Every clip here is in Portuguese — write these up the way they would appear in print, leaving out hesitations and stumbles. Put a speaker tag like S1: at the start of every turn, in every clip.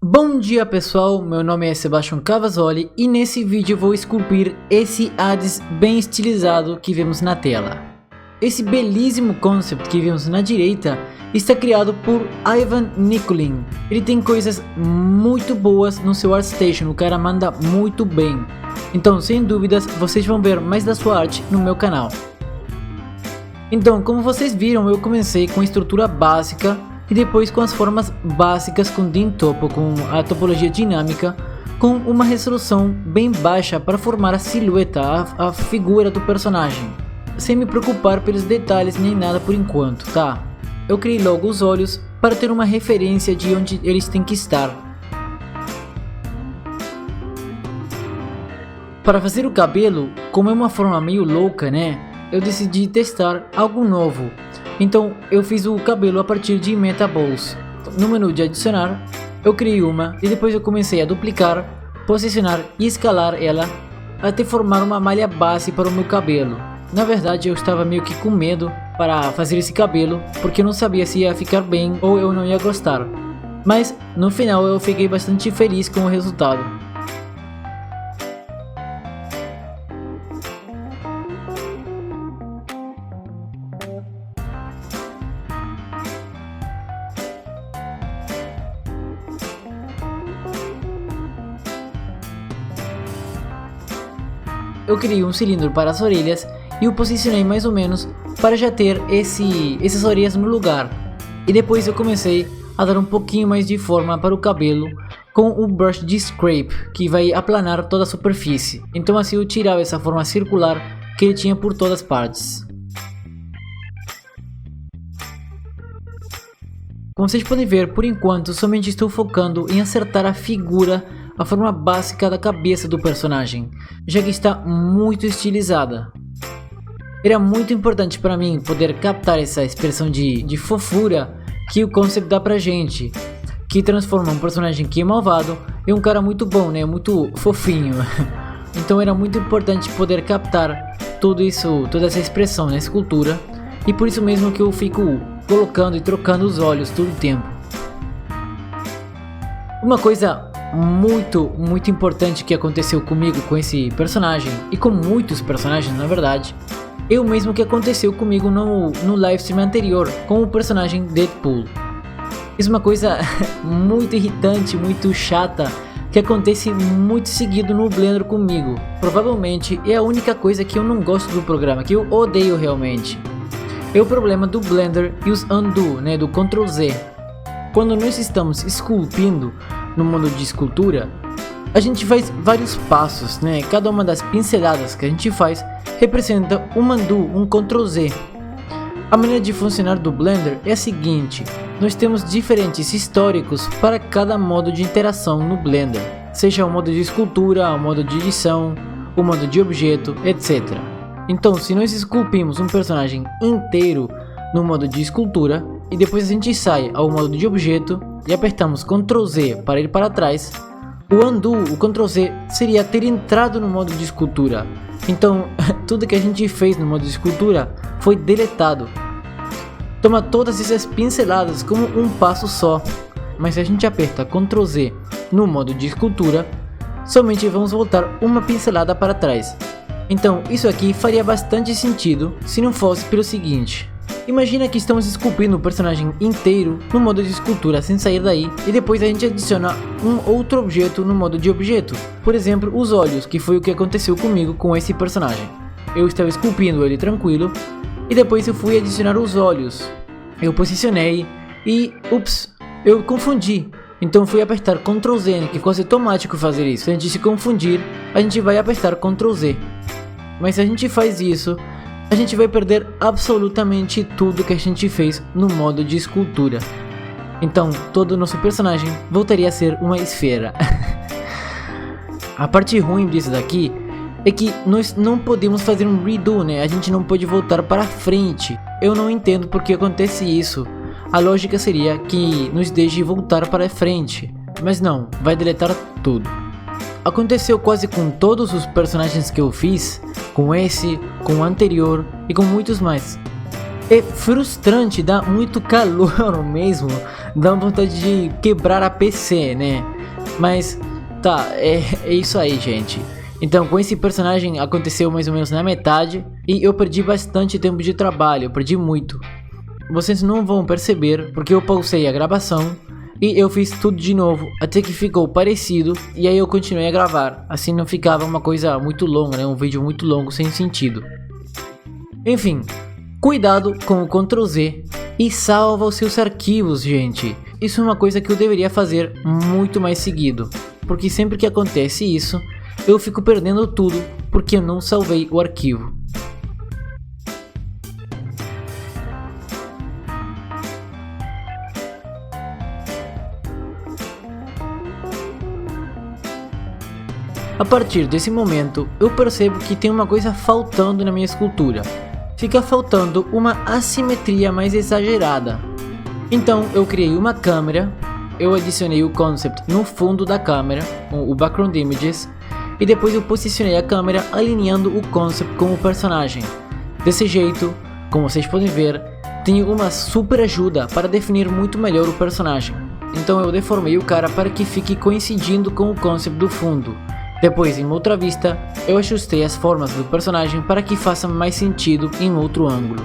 S1: Bom dia pessoal, meu nome é Sebastião Cavazzoli e nesse vídeo vou esculpir esse Hades bem estilizado que vemos na tela. Esse belíssimo concept que vemos na direita está criado por Ivan Nikulin. Ele tem coisas muito boas no seu ArtStation, o cara manda muito bem. Então sem dúvidas vocês vão ver mais da sua arte no meu canal. Então como vocês viram, eu comecei com a estrutura básica e depois com as formas básicas com DIN Topo, com a topologia dinâmica, com uma resolução bem baixa para formar a silhueta, a figura do personagem, sem me preocupar pelos detalhes nem nada por enquanto, tá? Eu criei logo os olhos para ter uma referência de onde eles têm que estar. Para fazer o cabelo, como é uma forma meio louca, né? Eu decidi testar algo novo. Então eu fiz o cabelo a partir de Metaballs. No menu de adicionar, eu criei uma e depois eu comecei a duplicar, posicionar e escalar ela até formar uma malha base para o meu cabelo. Na verdade eu estava meio que com medo para fazer esse cabelo, porque eu não sabia se ia ficar bem ou eu não ia gostar. Mas no final eu fiquei bastante feliz com o resultado. Eu criei um cilindro para as orelhas e o posicionei mais ou menos para já ter essas orelhas no lugar. E depois eu comecei a dar um pouquinho mais de forma para o cabelo com o brush de scrape, que vai aplanar toda a superfície. Então assim eu tirava essa forma circular que ele tinha por todas as partes. Como vocês podem ver, por enquanto somente estou focando em acertar a figura, a forma básica da cabeça do personagem, já que está muito estilizada. Era muito importante para mim poder captar essa expressão de fofura que o concept dá pra gente, que transforma um personagem que é malvado em um cara muito bom, né? Muito fofinho. Então era muito importante poder captar tudo isso, toda essa expressão na escultura, e por isso mesmo que eu fico colocando e trocando os olhos todo o tempo. Uma coisa muito importante que aconteceu comigo com esse personagem e com muitos personagens na verdade, é o mesmo que aconteceu comigo no livestream anterior com o personagem Deadpool. Isso é uma coisa muito irritante, muito chata, que acontece muito seguido no Blender comigo. Provavelmente é a única coisa que eu não gosto do programa, que eu odeio realmente. É o problema do Blender e os undo, né, do Ctrl Z. Quando nós estamos esculpindo no modo de escultura, a gente faz vários passos, né? Cada uma das pinceladas que a gente faz representa um undo, um Ctrl Z. A maneira de funcionar do Blender é a seguinte: nós temos diferentes históricos para cada modo de interação no Blender, seja o modo de escultura, o modo de edição, o modo de objeto, etc. Então, se nós esculpimos um personagem inteiro no modo de escultura e depois a gente sai ao modo de objeto e apertamos Ctrl Z para ir para trás, o undo, o Ctrl Z, seria ter entrado no modo de escultura. Então tudo que a gente fez no modo de escultura foi deletado. Toma todas essas pinceladas como um passo só, mas se a gente aperta Ctrl Z no modo de escultura, somente vamos voltar uma pincelada para trás. Então isso aqui faria bastante sentido se não fosse pelo seguinte: imagina que estamos esculpindo o personagem inteiro no modo de escultura sem sair daí, e depois a gente adiciona um outro objeto no modo de objeto. Por exemplo, os olhos, que foi o que aconteceu comigo com esse personagem. Eu estava esculpindo ele tranquilo, e depois eu fui adicionar os olhos. Eu posicionei e, ups, eu confundi. Então fui apertar Ctrl Z, que fosse automático fazer isso. Se a gente se confundir, a gente vai apertar Ctrl Z. Mas se a gente faz isso, a gente vai perder absolutamente tudo que a gente fez no modo de escultura. Então todo o nosso personagem voltaria a ser uma esfera. A parte ruim disso daqui é que nós não podemos fazer um redo, né? A gente não pode voltar para frente. Eu não entendo porque acontece isso. A lógica seria que nos deixe voltar para frente, mas não, vai deletar tudo. Aconteceu quase com todos os personagens que eu fiz, com esse, com o anterior e com muitos mais. É frustrante, dá muito calor mesmo, dá vontade de quebrar a PC, né? Mas tá, é isso aí, gente. Então com esse personagem aconteceu mais ou menos na metade e eu perdi bastante tempo de trabalho, eu perdi muito. Vocês não vão perceber porque eu pausei a gravação e eu fiz tudo de novo até que ficou parecido e aí eu continuei a gravar. Assim não ficava uma coisa muito longa, né? Um vídeo muito longo sem sentido. Enfim, cuidado com o Ctrl Z e salva os seus arquivos, gente. Isso é uma coisa que eu deveria fazer muito mais seguido, porque sempre que acontece isso, eu fico perdendo tudo porque eu não salvei o arquivo. A partir desse momento, eu percebo que tem uma coisa faltando na minha escultura. Fica faltando uma assimetria mais exagerada. Então eu criei uma câmera, eu adicionei o concept no fundo da câmera, com o background images, e depois eu posicionei a câmera alinhando o concept com o personagem. Desse jeito, como vocês podem ver, tenho uma super ajuda para definir muito melhor o personagem. Então eu deformei o cara para que fique coincidindo com o concept do fundo. Depois, em outra vista, eu ajustei as formas do personagem para que faça mais sentido em outro ângulo.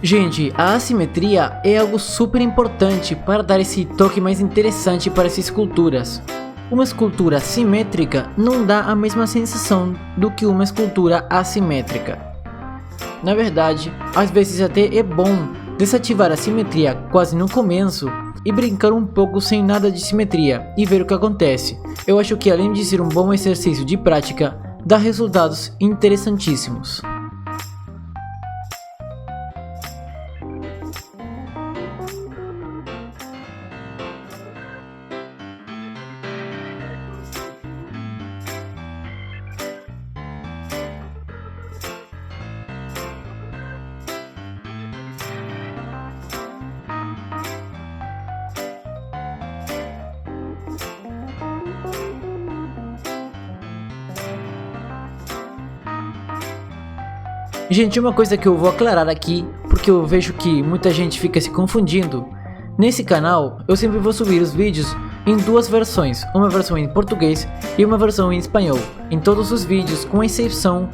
S1: Gente, a assimetria é algo super importante para dar esse toque mais interessante para essas esculturas. Uma escultura simétrica não dá a mesma sensação do que uma escultura assimétrica. Na verdade, às vezes até é bom desativar a simetria quase no começo e brincar um pouco sem nada de simetria e ver o que acontece. Eu acho que além de ser um bom exercício de prática, dá resultados interessantíssimos. Gente, uma coisa que eu vou aclarar aqui, porque eu vejo que muita gente fica se confundindo. Nesse canal, eu sempre vou subir os vídeos em duas versões, uma versão em português e uma versão em espanhol. Em todos os vídeos, com exceção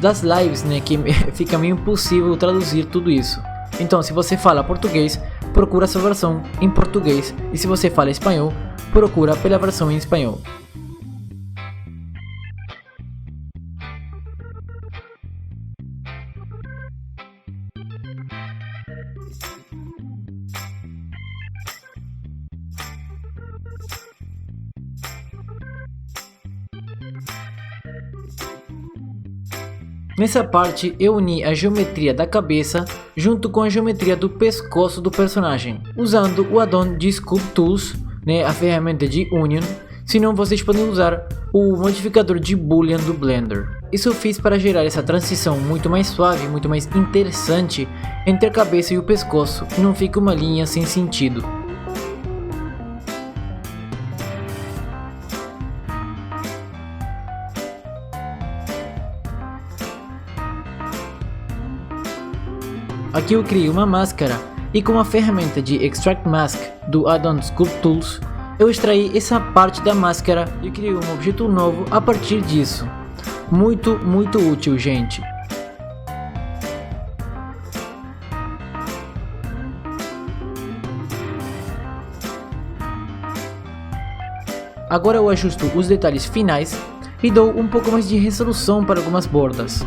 S1: das lives, né, que fica meio impossível traduzir tudo isso. Então, se você fala português, procura essa versão em português, e se você fala espanhol, procura pela versão em espanhol. Nessa parte eu uni a geometria da cabeça junto com a geometria do pescoço do personagem, usando o addon de Sculpt Tools, né, a ferramenta de Union, senão vocês podem usar o modificador de Boolean do Blender. Isso eu fiz para gerar essa transição muito mais suave, muito mais interessante entre a cabeça e o pescoço, e não fica uma linha sem sentido. Aqui eu criei uma máscara e com a ferramenta de Extract Mask do addon Sculpt Tools, eu extraí essa parte da máscara e criei um objeto novo a partir disso. Muito útil, gente. Agora eu ajusto os detalhes finais e dou um pouco mais de resolução para algumas bordas.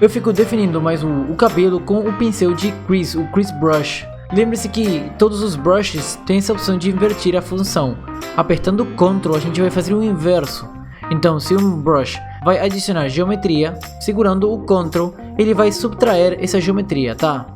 S1: Eu fico definindo mais o cabelo com o pincel de Crease, o Crease Brush. Lembre-se que todos os brushes têm essa opção de invertir a função. Apertando Ctrl a gente vai fazer o inverso. Então se um brush vai adicionar geometria, segurando o Ctrl ele vai subtrair essa geometria, tá?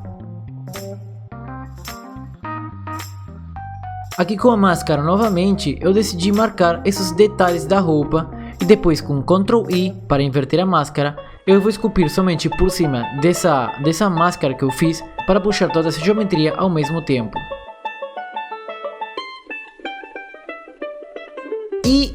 S1: Aqui com a máscara novamente eu decidi marcar esses detalhes da roupa e depois com Ctrl I para inverter a máscara eu vou esculpir somente por cima dessa máscara que eu fiz para puxar toda essa geometria ao mesmo tempo.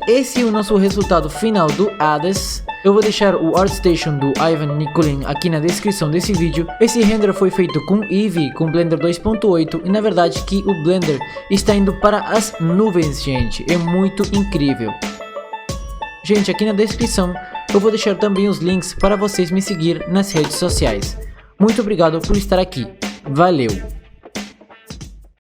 S1: esse é o nosso resultado final do Hades. Eu vou deixar o ArtStation do Ivan Nikulin aqui na descrição desse vídeo. Esse render foi feito com Eevee, com Blender 2.8, e na verdade que o Blender está indo para as nuvens, gente. É muito incrível. Gente, aqui na descrição eu vou deixar também os links para vocês me seguir nas redes sociais. Muito obrigado por estar aqui. Valeu!